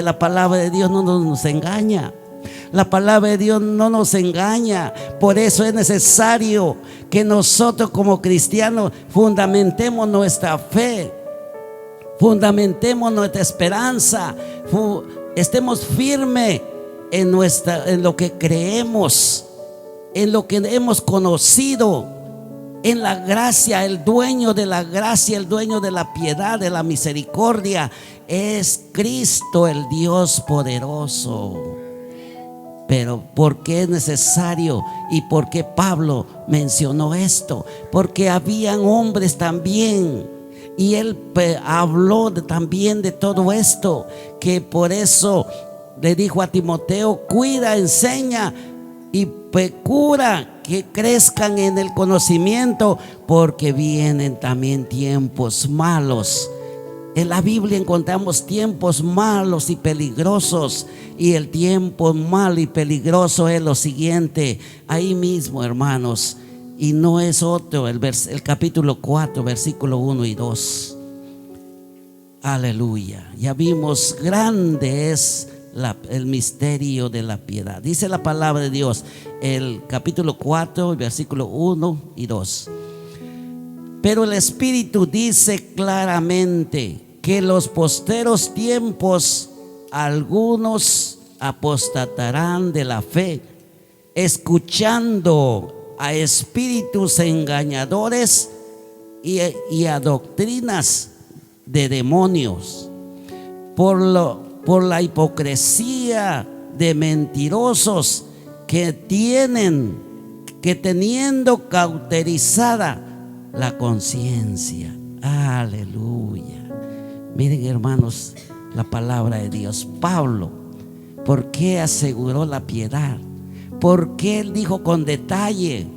La palabra de Dios no nos engaña. La palabra de Dios no nos engaña. Por eso es necesario que nosotros como cristianos fundamentemos nuestra fe, fundamentemos nuestra esperanza, estemos firmes en lo que creemos, en lo que hemos conocido, en la gracia. El dueño de la gracia, el dueño de la piedad, de la misericordia, es Cristo, el Dios poderoso. Pero ¿por qué es necesario y por qué Pablo mencionó esto? Porque habían hombres también, y él habló también de todo esto, que por eso le dijo a Timoteo: cuida, enseña y procura que crezcan en el conocimiento, porque vienen también tiempos malos. En la Biblia encontramos tiempos malos y peligrosos, y el tiempo malo y peligroso es lo siguiente, ahí mismo, hermanos, y no es otro, el capítulo 4, versículo 1 y 2. Aleluya. Ya vimos, grande es el misterio de la piedad. Dice la palabra de Dios, el capítulo 4, versículo 1 y 2. Pero el Espíritu dice claramente que en los posteros tiempos algunos apostatarán de la fe, escuchando a espíritus engañadores y a doctrinas de demonios, por la hipocresía de mentirosos que teniendo cauterizada la conciencia. Aleluya. Miren, hermanos, la palabra de Dios. Pablo, ¿por qué aseguró la piedad? ¿Por qué él dijo con detalle?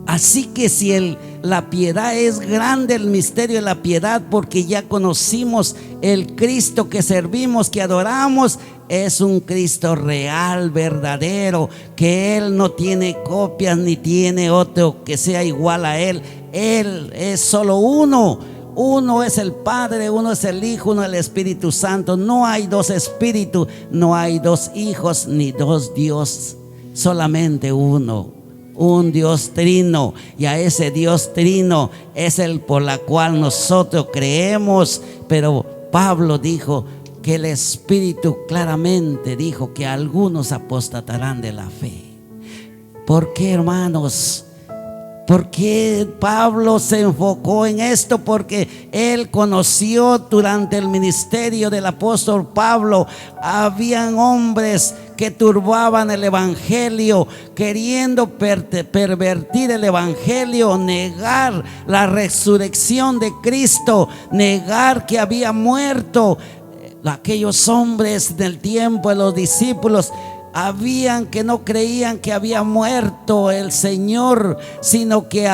Así que si la piedad es grande, el misterio de la piedad, porque ya conocimos el Cristo que servimos, que adoramos, es un Cristo real, verdadero, que Él no tiene copias ni tiene otro que sea igual a Él. Él es solo uno. Uno es el Padre, uno es el Hijo, uno es el Espíritu Santo. No hay dos espíritus, no hay dos hijos ni dos dioses, solamente uno, un Dios trino. Y a ese Dios trino es el por la cual nosotros creemos. Pero Pablo dijo que el Espíritu claramente dijo que algunos apostatarán de la fe. ¿Por qué, hermanos? ¿Por qué Pablo se enfocó en esto? Porque él conoció durante el ministerio del apóstol Pablo, habían hombres que turbaban el evangelio, queriendo pervertir el evangelio, negar la resurrección de Cristo, negar que había muerto. Aquellos hombres del tiempo de los discípulos habían que no creían que había muerto el Señor, sino que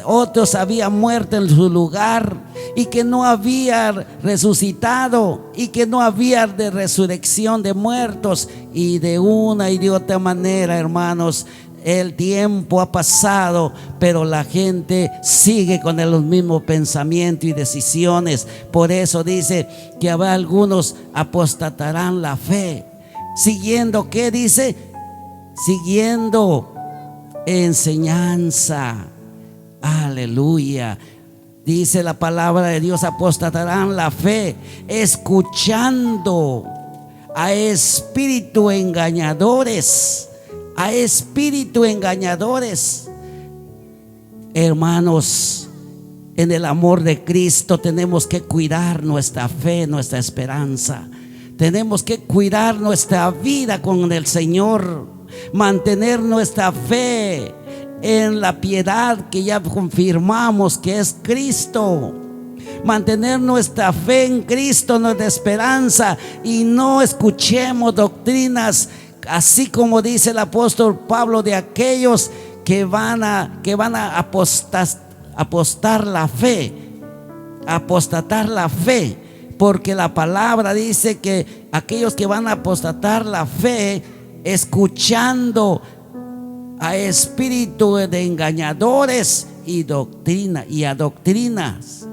otros habían muerto en su lugar, y que no había resucitado, y que no había de resurrección de muertos. Y de una y de otra manera, hermanos, el tiempo ha pasado, pero la gente sigue con los mismos pensamientos y decisiones. Por eso dice que habrá algunos apostatarán la fe. Siguiendo, ¿qué dice? Siguiendo enseñanza. Aleluya. Dice la palabra de Dios, apostatarán la fe, escuchando a espíritu engañadores. A espíritu engañadores. Hermanos, en el amor de Cristo tenemos que cuidar nuestra fe, nuestra esperanza. Tenemos que cuidar nuestra vida con el Señor, mantener nuestra fe en la piedad que ya confirmamos que es Cristo. Mantener nuestra fe en Cristo, nuestra esperanza, y no escuchemos doctrinas, así como dice el apóstol Pablo, de aquellos que van a apostar la fe, apostatar la fe. Porque la palabra dice que aquellos que van a apostatar la fe, escuchando a espíritu de engañadores y a doctrinas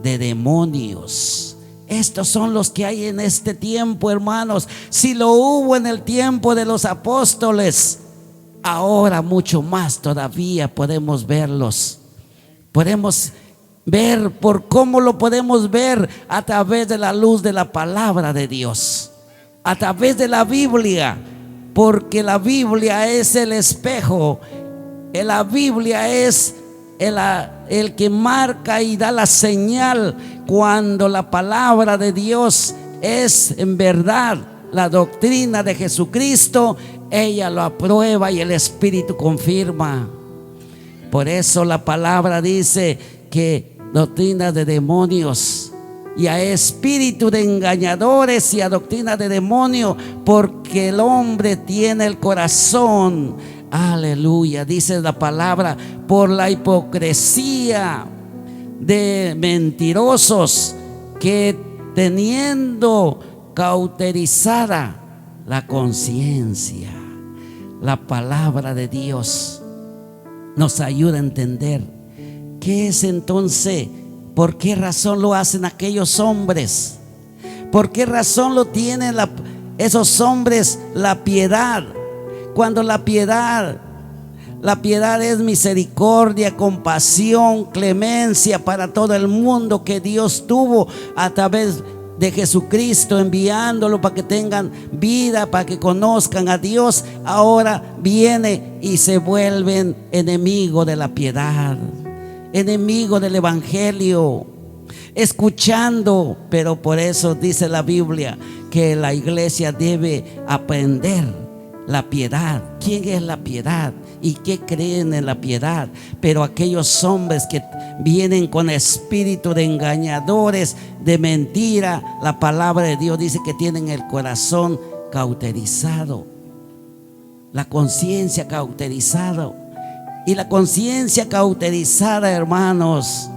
de demonios. Estos son los que hay en este tiempo, hermanos. Si lo hubo en el tiempo de los apóstoles, ahora mucho más todavía podemos verlos. Podemos ver, por cómo lo podemos ver, a través de la luz de la palabra de Dios, a través de la Biblia, porque la Biblia es el espejo. La Biblia es el que marca y da la señal cuando la palabra de Dios es en verdad la doctrina de Jesucristo. Ella lo aprueba y el Espíritu confirma. Por eso la palabra dice que doctrina de demonios y a espíritu de engañadores y a doctrina de demonios, porque el hombre tiene el corazón, aleluya, dice la palabra, por la hipocresía de mentirosos, que teniendo cauterizada la conciencia. La palabra de Dios nos ayuda a entender qué es entonces, por qué razón lo hacen aquellos hombres, por qué razón lo tienen esos hombres la piedad, cuando la piedad es misericordia, compasión, clemencia para todo el mundo que Dios tuvo a través de Jesucristo, enviándolo para que tengan vida, para que conozcan a Dios. Ahora viene y se vuelven enemigos de la piedad, enemigos del evangelio, escuchando. Pero por eso dice la Biblia que la iglesia debe aprender la piedad. ¿Quién es la piedad? ¿Y qué creen en la piedad? Pero aquellos hombres que vienen con espíritu de engañadores, de mentira, la palabra de Dios dice que tienen el corazón cauterizado, la conciencia cauterizada. Y la conciencia cauterizada, hermanos,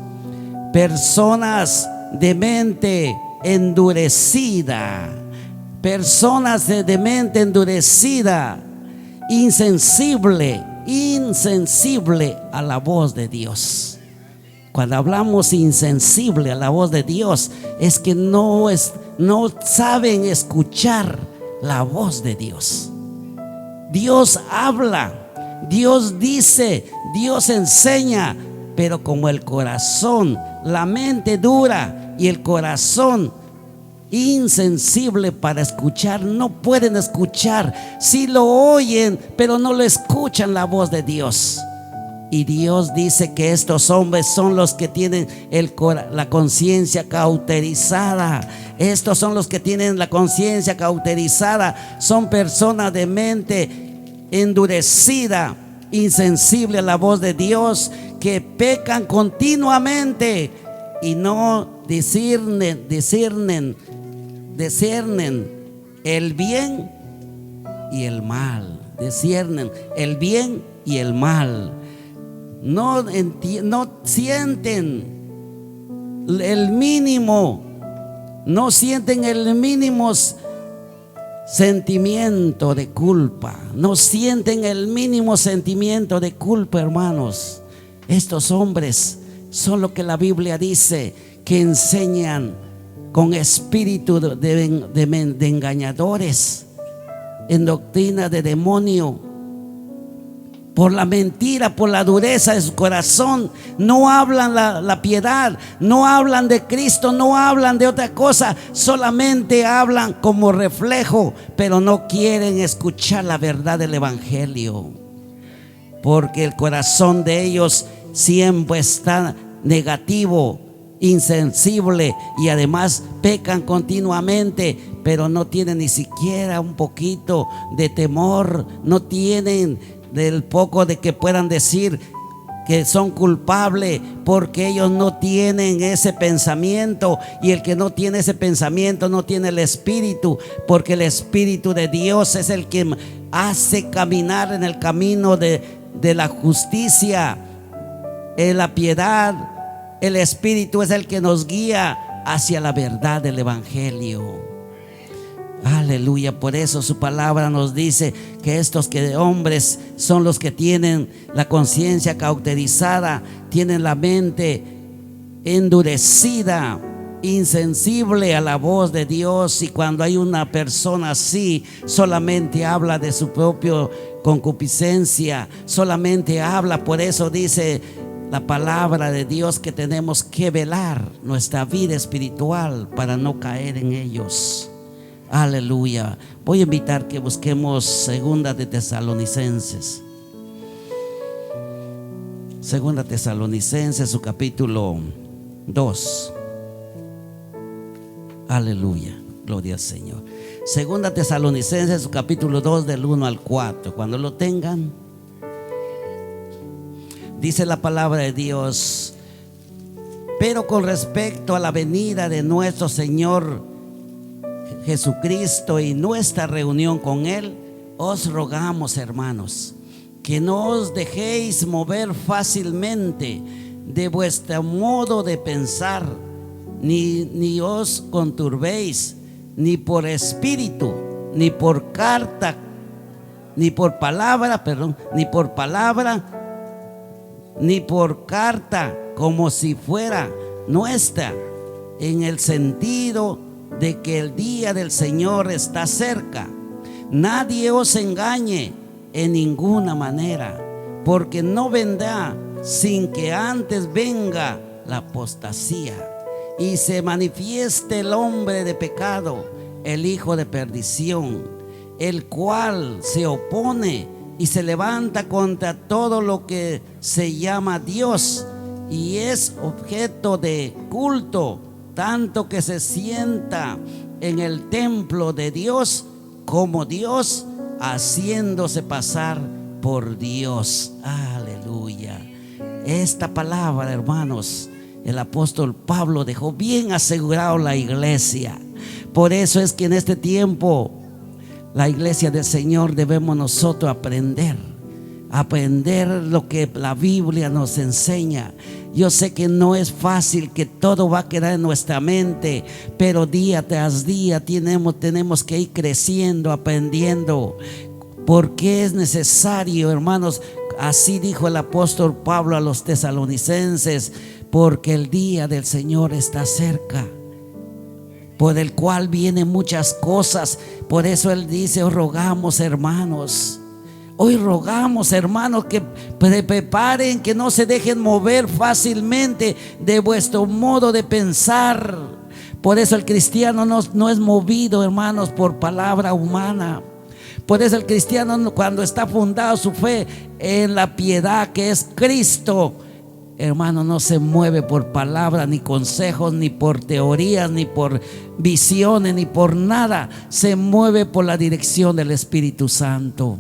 personas de mente endurecida, personas de mente endurecida, insensible a la voz de Dios. Cuando hablamos insensible a la voz de Dios, es que no saben escuchar la voz de Dios. Dios habla, Dios dice, Dios enseña, pero como el corazón, la mente dura y el corazón insensible para escuchar, no pueden escuchar. Sí lo oyen, pero no lo escuchan la voz de Dios. Y Dios dice que estos hombres son los que tienen la conciencia cauterizada. Estos son los que tienen la conciencia cauterizada. Son personas de mente endurecida, insensible a la voz de Dios, que pecan continuamente y no disciernen el bien y el mal. Disciernen el bien y el mal. No sienten el mínimo, no sienten el mínimo sentimiento de culpa. No sienten el mínimo sentimiento de culpa, hermanos. Estos hombres son lo que la Biblia dice, que enseñan con espíritu de engañadores, en doctrina de demonio. Por la mentira, por la dureza de su corazón, no hablan la piedad, no hablan de Cristo, no hablan de otra cosa, solamente hablan como reflejo, pero no quieren escuchar la verdad del evangelio, porque el corazón de ellos siempre está negativo, insensible, y además pecan continuamente, pero no tienen ni siquiera un poquito de temor, no tienen del poco de que puedan decir que son culpables, porque ellos no tienen ese pensamiento, y el que no tiene ese pensamiento no tiene el espíritu, porque el espíritu de Dios es el que hace caminar en el camino de la justicia, en la piedad. El espíritu es el que nos guía hacia la verdad del evangelio. Aleluya. Por eso su palabra nos dice que estos hombres son los que tienen la conciencia cauterizada, tienen la mente endurecida, insensible a la voz de Dios. Y cuando hay una persona así, solamente habla de su propia concupiscencia, solamente habla. Por eso dice la palabra de Dios que tenemos que velar nuestra vida espiritual para no caer en ellos. Aleluya. Voy a invitar que busquemos Segunda de Tesalonicenses. Segunda Tesalonicenses, su capítulo 2. Aleluya, gloria al Señor. Segunda Tesalonicenses, su capítulo 2, del 1 al 4. Cuando lo tengan, dice la palabra de Dios: pero con respecto a la venida de nuestro Señor Jesucristo y nuestra reunión con Él, os rogamos, hermanos, que no os dejéis mover fácilmente de vuestro modo de pensar, ni os conturbéis, ni por espíritu, ni por carta, ni por palabra, ni por carta, como si fuera nuestra, en el sentido de que el día del Señor está cerca. Nadie os engañe en ninguna manera, porque no vendrá sin que antes venga la apostasía y se manifieste el hombre de pecado, el hijo de perdición, el cual se opone y se levanta contra todo lo que se llama Dios y es objeto de culto, tanto que se sienta en el templo de Dios como Dios, haciéndose pasar por Dios. Aleluya. Esta palabra, hermanos, el apóstol Pablo dejó bien asegurado la iglesia. Por eso es que en este tiempo, la iglesia del Señor, debemos nosotros aprender lo que la Biblia nos enseña. Yo sé que no es fácil, que todo va a quedar en nuestra mente, pero día tras día tenemos que ir creciendo, aprendiendo, porque es necesario, hermanos. Así dijo el apóstol Pablo a los tesalonicenses: porque el día del Señor está cerca, por el cual vienen muchas cosas. Por eso Él dice: os rogamos, hermanos. Hoy rogamos, hermanos, que preparen, que no se dejen mover fácilmente de vuestro modo de pensar. Por eso el cristiano no es movido, hermanos, por palabra humana. Por eso el cristiano, cuando está fundado su fe en la piedad que es Cristo, hermano, no se mueve por palabra, ni consejos, ni por teorías, ni por visiones, ni por nada. Se mueve por la dirección del Espíritu Santo.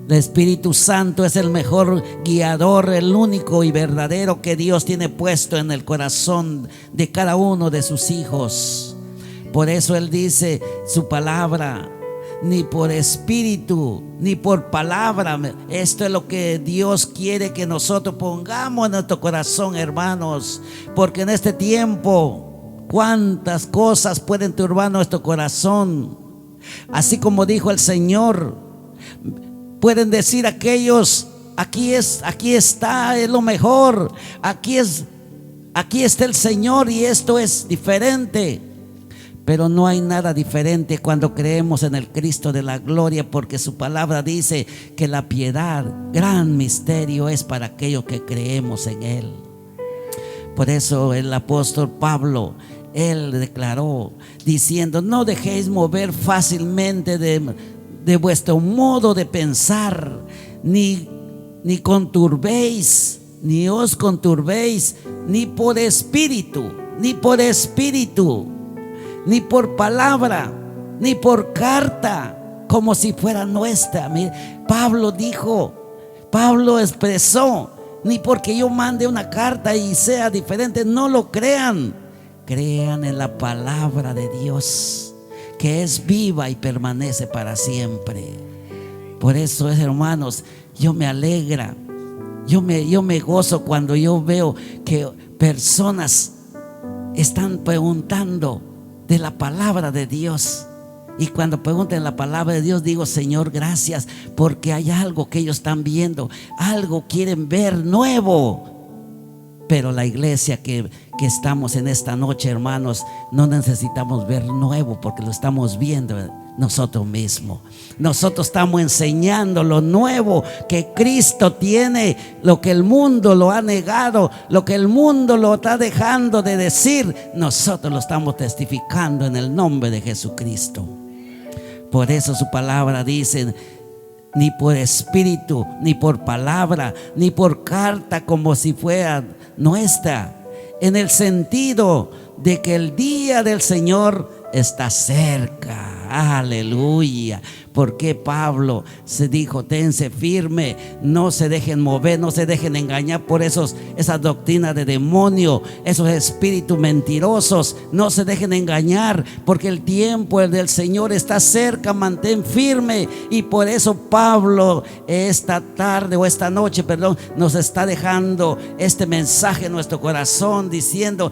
El Espíritu Santo es el mejor guiador, el único y verdadero que Dios tiene puesto en el corazón de cada uno de sus hijos. Por eso Él dice su palabra: ni por espíritu, ni por palabra. Esto es lo que Dios quiere que nosotros pongamos en nuestro corazón, hermanos. Porque en este tiempo, cuántas cosas pueden turbar nuestro corazón. Así como dijo el Señor, pueden decir aquellos: aquí está, es lo mejor, aquí está el Señor, y esto es diferente. Pero no hay nada diferente cuando creemos en el Cristo de la gloria, porque su palabra dice que la piedad, gran misterio es para aquellos que creemos en Él. Por eso el apóstol Pablo, él declaró diciendo: no dejéis mover fácilmente de vuestro modo de pensar, ni conturbéis, ni os conturbéis, ni por espíritu, ni por palabra, ni por carta, como si fuera nuestra. Pablo expresó: ni porque yo mande una carta y sea diferente, no lo crean. Crean en la palabra de Dios, que es viva y permanece para siempre. Por eso, hermanos, yo me alegra, yo me gozo cuando yo veo que personas están preguntando de la palabra de Dios. Y cuando preguntan la palabra de Dios, digo: Señor, gracias, porque hay algo que ellos están viendo, algo quieren ver nuevo. Pero la iglesia que estamos en esta noche, hermanos, no necesitamos ver nuevo, porque lo estamos viendo nosotros mismos. Nosotros estamos enseñando lo nuevo que Cristo tiene, lo que el mundo lo ha negado, lo que el mundo lo está dejando de decir. Nosotros lo estamos testificando en el nombre de Jesucristo. Por eso su palabra dice: ni por espíritu, ni por palabra, ni por carta como si fuera nuestra, en el sentido de que el día del Señor está cerca. Aleluya. Porque Pablo se dijo: tense firme, no se dejen mover, no se dejen engañar por esas doctrinas de demonio, esos espíritus mentirosos. No se dejen engañar, porque el tiempo del Señor está cerca. Mantén firme. Y por eso Pablo esta tarde, o esta noche, perdón, nos está dejando este mensaje en nuestro corazón, diciendo: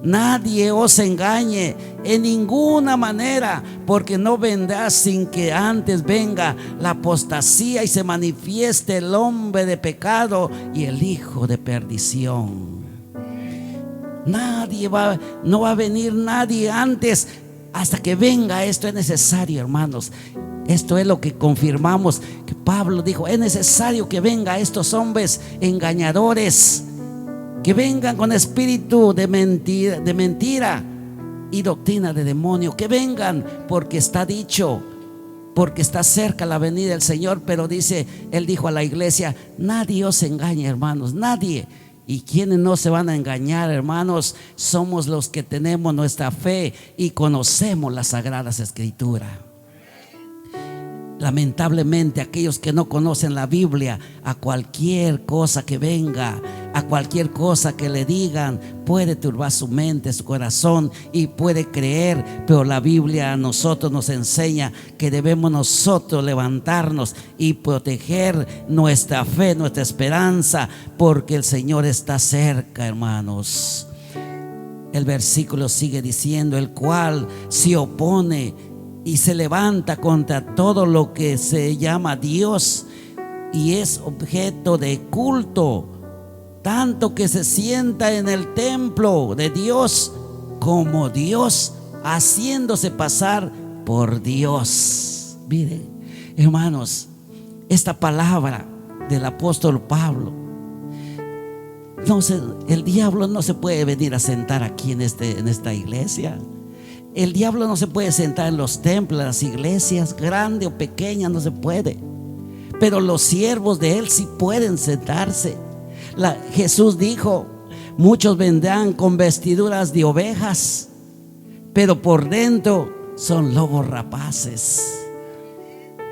nadie os engañe en ninguna manera, porque no vendrá sin que antes venga la apostasía y se manifieste el hombre de pecado y el hijo de perdición. No va a venir nadie antes. Hasta que venga esto es necesario, hermanos. Esto es lo que confirmamos, que Pablo dijo: es necesario que vengan estos hombres engañadores, que vengan con espíritu de mentira y doctrina de demonio, que vengan, porque está dicho, porque está cerca la venida del Señor. Pero dice, Él dijo a la iglesia: nadie os engañe, hermanos, nadie. ¿Y quiénes no se van a engañar, hermanos? Somos los que tenemos nuestra fe y conocemos las Sagradas Escrituras. Lamentablemente, aquellos que no conocen la Biblia, a cualquier cosa que venga, a cualquier cosa que le digan, puede turbar su mente, su corazón, y puede creer. Pero la Biblia a nosotros nos enseña que debemos nosotros levantarnos y proteger nuestra fe, nuestra esperanza, porque el Señor está cerca, hermanos. El versículo sigue diciendo: el cual se opone y se levanta contra todo lo que se llama Dios y es objeto de culto, tanto que se sienta en el templo de Dios como Dios, haciéndose pasar por Dios. Miren, hermanos, esta palabra del apóstol Pablo, el diablo no se puede venir a sentar aquí en esta iglesia. El diablo no se puede sentar en los templos, en las iglesias, grande o pequeña, no se puede. Pero los siervos de Él sí pueden sentarse. Jesús dijo: muchos vendrán con vestiduras de ovejas, pero por dentro son lobos rapaces.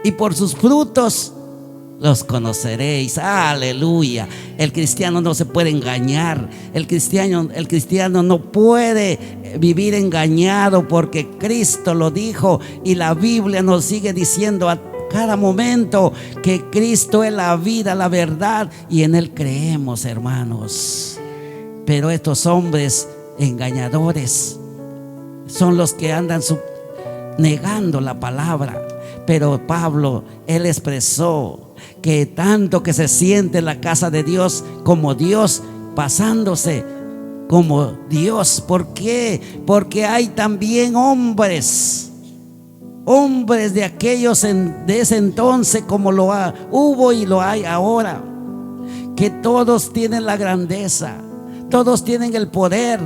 Y por sus frutos los conoceréis. Aleluya. El cristiano no se puede engañar. El cristiano no puede vivir engañado, porque Cristo lo dijo, y la Biblia nos sigue diciendo a cada momento que Cristo es la vida, la verdad, y en Él creemos, hermanos. Pero estos hombres engañadores son los que andan negando la palabra. Pero Pablo, él expresó que tanto que se siente en la casa de Dios como Dios, pasándose como Dios. ¿Por qué? Porque hay también hombres de aquellos de ese entonces, como lo hubo y lo hay ahora, que todos tienen la grandeza, todos tienen el poder,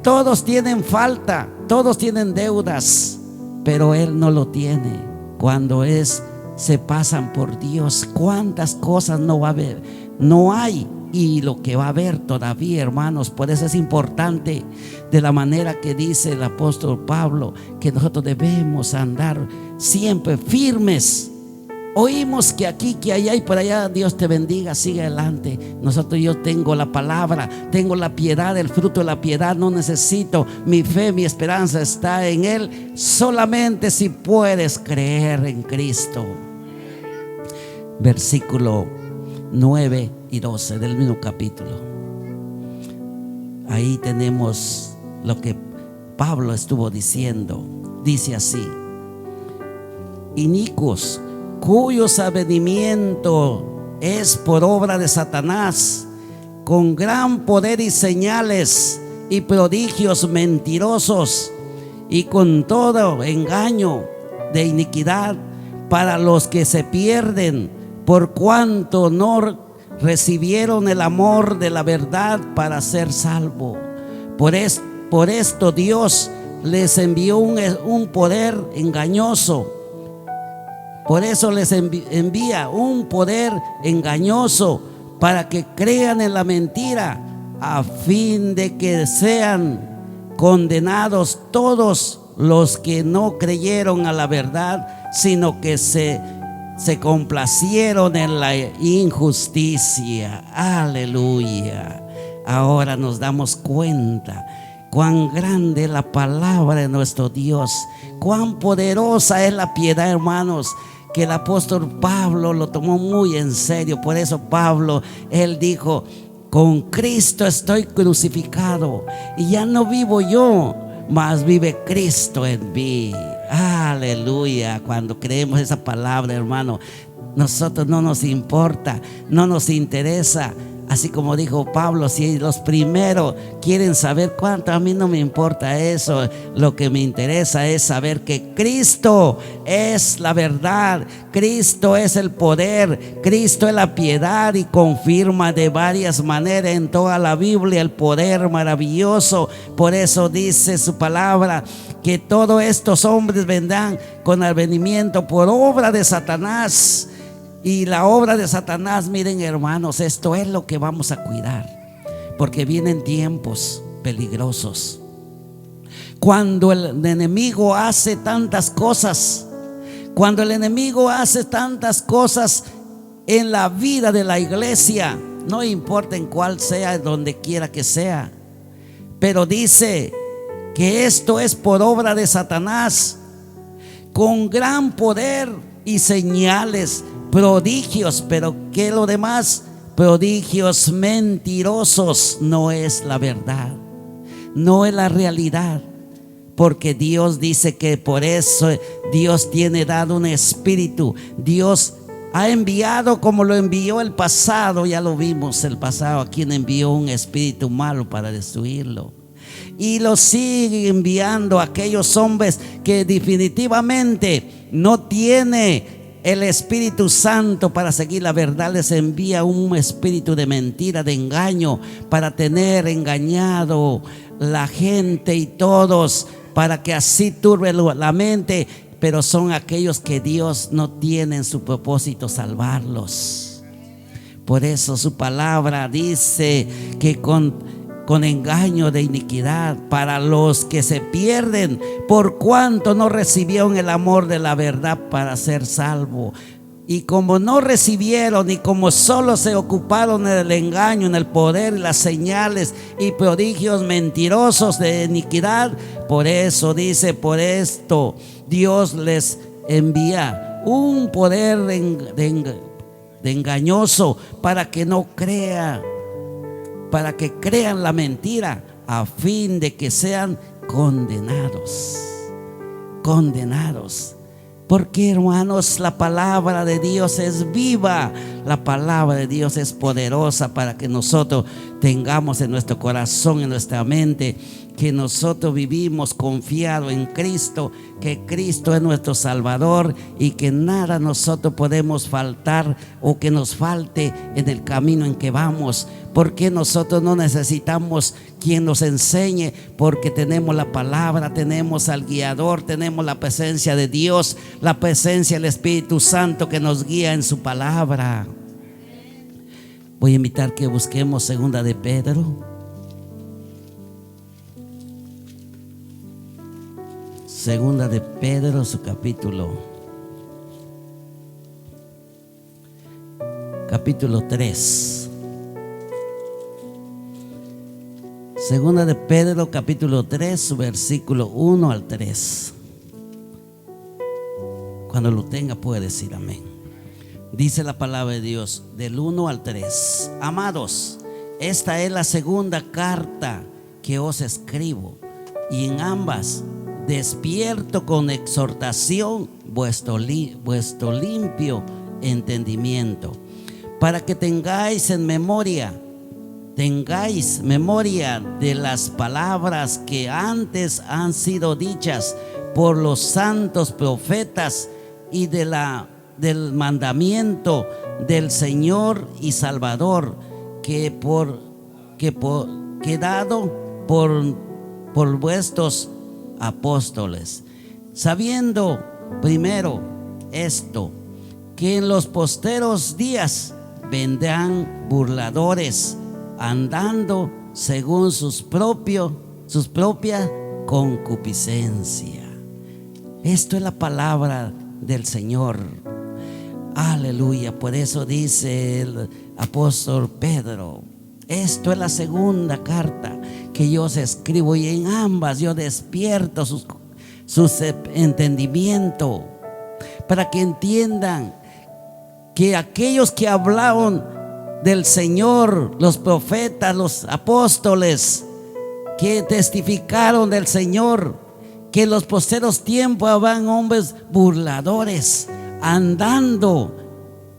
todos tienen falta, todos tienen deudas, pero él no lo tiene. Cuando se pasan por Dios, cuántas cosas no va a haber, no hay, y lo que va a haber todavía, hermanos. Por eso es importante, de la manera que dice el apóstol Pablo, que nosotros debemos andar siempre firmes. Oímos que aquí, que allá y por allá. Dios te bendiga, sigue adelante. Yo tengo la palabra, tengo la piedad, el fruto de la piedad. No necesito, mi fe, mi esperanza está en Él, solamente si puedes creer en Cristo. Versículo 9 y 12 del mismo capítulo. Ahí tenemos lo que Pablo estuvo diciendo. Dice así: inicuos, cuyos avenimiento es por obra de Satanás, con gran poder y señales y prodigios mentirosos, y con todo engaño de iniquidad para los que se pierden, por cuanto no recibieron el amor de la verdad para ser salvo. Por esto Dios les envió un poder engañoso. Por eso les envía un poder engañoso para que crean en la mentira, a fin de que sean condenados todos los que no creyeron a la verdad, sino que se complacieron en la injusticia. Aleluya. Ahora nos damos cuenta cuán grande es la palabra de nuestro Dios, cuán poderosa es la piedad, hermanos, que el apóstol Pablo lo tomó muy en serio. Por eso Pablo, él dijo: con Cristo estoy crucificado, y ya no vivo yo, mas vive Cristo en mí. Aleluya. Cuando creemos esa palabra, hermano, nosotros no nos importa, no nos interesa. Así como dijo Pablo, si los primeros quieren saber cuánto, a mí no me importa eso. Lo que me interesa es saber que Cristo es la verdad, Cristo es el poder, Cristo es la piedad, y confirma de varias maneras en toda la Biblia el poder maravilloso. Por eso dice su palabra que todos estos hombres vendrán con advenimiento por obra de Satanás. Y la obra de Satanás, miren, hermanos, esto es lo que vamos a cuidar, porque vienen tiempos peligrosos. Cuando el enemigo hace tantas cosas, cuando el enemigo hace tantas cosas en la vida de la iglesia, no importa en cuál sea, donde quiera que sea, pero dice que esto es por obra de Satanás, con gran poder y señales, prodigios. Pero ¿qué lo demás? Prodigios mentirosos. No es la verdad, no es la realidad, porque Dios dice que por eso Dios tiene dado un espíritu. Dios ha enviado, como lo envió el pasado, ya lo vimos el pasado, a quien envió un espíritu malo para destruirlo, y lo sigue enviando a aquellos hombres que definitivamente no tiene el Espíritu Santo para seguir la verdad. Les envía un espíritu de mentira, de engaño, para tener engañado la gente y todos, para que así turbe la mente. Pero son aquellos que Dios no tiene en su propósito salvarlos. Por eso su palabra dice que con engaño de iniquidad para los que se pierden, por cuanto no recibieron el amor de la verdad para ser salvo. Y como no recibieron, y como solo se ocuparon en el engaño, en el poder, las señales y prodigios mentirosos de iniquidad, por eso dice, por esto Dios les envía un poder de engañoso para que no crean, para que crean la mentira, a fin de que sean condenados. Condenados. Porque, hermanos, la palabra de Dios es viva, la palabra de Dios es poderosa, para que nosotros tengamos en nuestro corazón, en nuestra mente, que nosotros vivimos confiados en Cristo, que Cristo es nuestro Salvador, y que nada nosotros podemos faltar o que nos falte en el camino en que vamos, porque nosotros no necesitamos quien nos enseñe, porque tenemos la palabra, tenemos al guiador, tenemos la presencia de Dios, la presencia del Espíritu Santo que nos guía en su palabra. Voy a invitar que busquemos segunda de Pedro. Segunda de Pedro, su capítulo 3. Segunda de Pedro, capítulo 3, su versículo 1 al 3. Cuando lo tenga puede decir amén. Dice la palabra de Dios del 1 al 3. Amados, esta es la segunda carta que os escribo, y en ambas despierto con exhortación vuestro limpio entendimiento, para que tengáis en memoria tengáis memoria de las palabras que antes han sido dichas por los santos profetas y del mandamiento del Señor y Salvador que dado por vuestros apóstoles, sabiendo primero esto, que en los posteros días vendrán burladores, andando según sus propias concupiscencia. Esto es la palabra del Señor. Aleluya. Por eso dice el apóstol Pedro: esto es la segunda carta que yo os escribo, y en ambas yo despierto sus entendimiento, para que entiendan que aquellos que hablaron del Señor, los profetas, los apóstoles, que testificaron del Señor, que en los posteros tiempos habrán hombres burladores, andando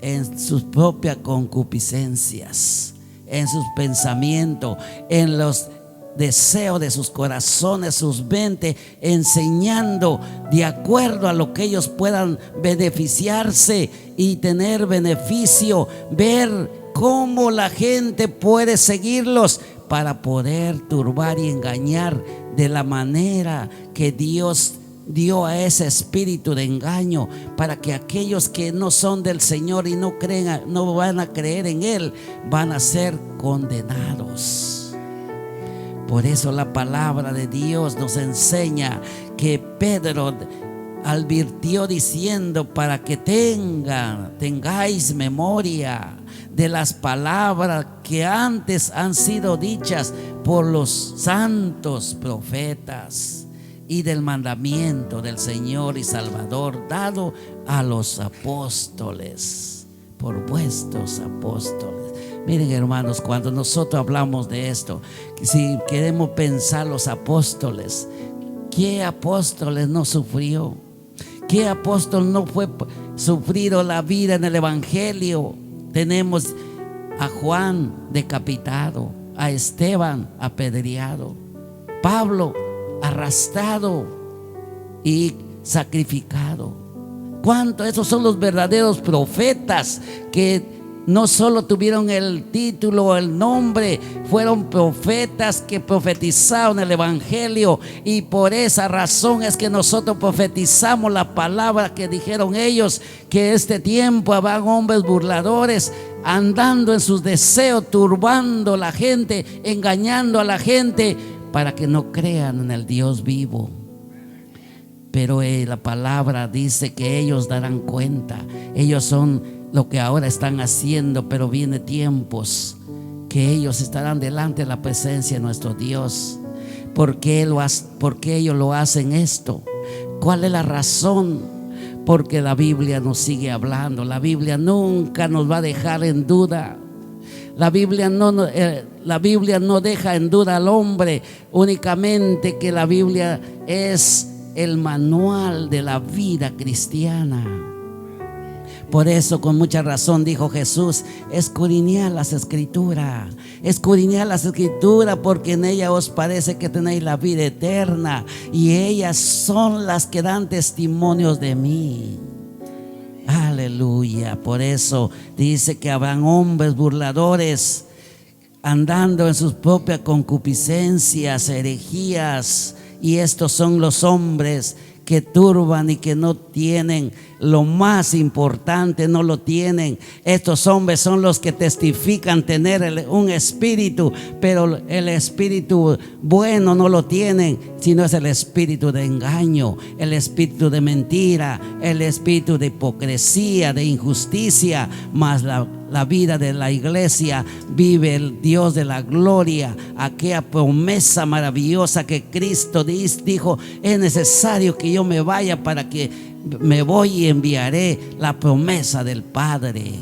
en sus propias concupiscencias, en sus pensamientos, en los deseos de sus corazones, sus mentes, enseñando de acuerdo a lo que ellos puedan beneficiarse y tener beneficio, ver cómo la gente puede seguirlos para poder turbar y engañar de la manera que Dios dio a ese espíritu de engaño, para que aquellos que no son del Señor y no creen, no van a creer en Él, van a ser condenados. Por eso la palabra de Dios nos enseña que Pedro advirtió diciendo: para que tengáis memoria de las palabras que antes han sido dichas por los santos profetas y del mandamiento del Señor y Salvador dado a los apóstoles, por vuestros apóstoles. Miren, hermanos, cuando nosotros hablamos de esto, si queremos pensar los apóstoles, ¿qué apóstoles no sufrió? ¿Qué apóstol no fue sufrido la vida en el evangelio? Tenemos a Juan decapitado, a Esteban apedreado, Pablo arrastrado y sacrificado. ¿Cuánto? Esos son los verdaderos profetas, que no solo tuvieron el título o el nombre, fueron profetas que profetizaron el evangelio, y por esa razón es que nosotros profetizamos la palabra que dijeron ellos, que este tiempo habrán hombres burladores, andando en sus deseos, turbando a la gente, engañando a la gente, para que no crean en el Dios vivo. Pero la palabra dice que ellos darán cuenta. Ellos son lo que ahora están haciendo, pero viene tiempos que ellos estarán delante de la presencia de nuestro Dios. ¿Por qué ellos lo hacen esto? ¿Cuál es la razón? Porque la Biblia nos sigue hablando. La Biblia nunca nos va a dejar en duda. La Biblia no deja en duda al hombre, únicamente que la Biblia es el manual de la vida cristiana. Por eso, con mucha razón, dijo Jesús: escudriñad las escrituras, porque en ellas os parece que tenéis la vida eterna, y ellas son las que dan testimonios de mí. Aleluya. Por eso dice que habrán hombres burladores, andando en sus propias concupiscencias, herejías. Y estos son los hombres que turban y que no tienen lo más importante, no lo tienen. Estos hombres son los que testifican tener un espíritu, pero el espíritu bueno no lo tienen, sino es el espíritu de engaño, el espíritu de mentira, el espíritu de hipocresía, de injusticia. Mas la vida de la iglesia vive el Dios de la gloria, aquella promesa maravillosa que Cristo dijo: es necesario que yo me vaya, para que me voy y enviaré la promesa del Padre.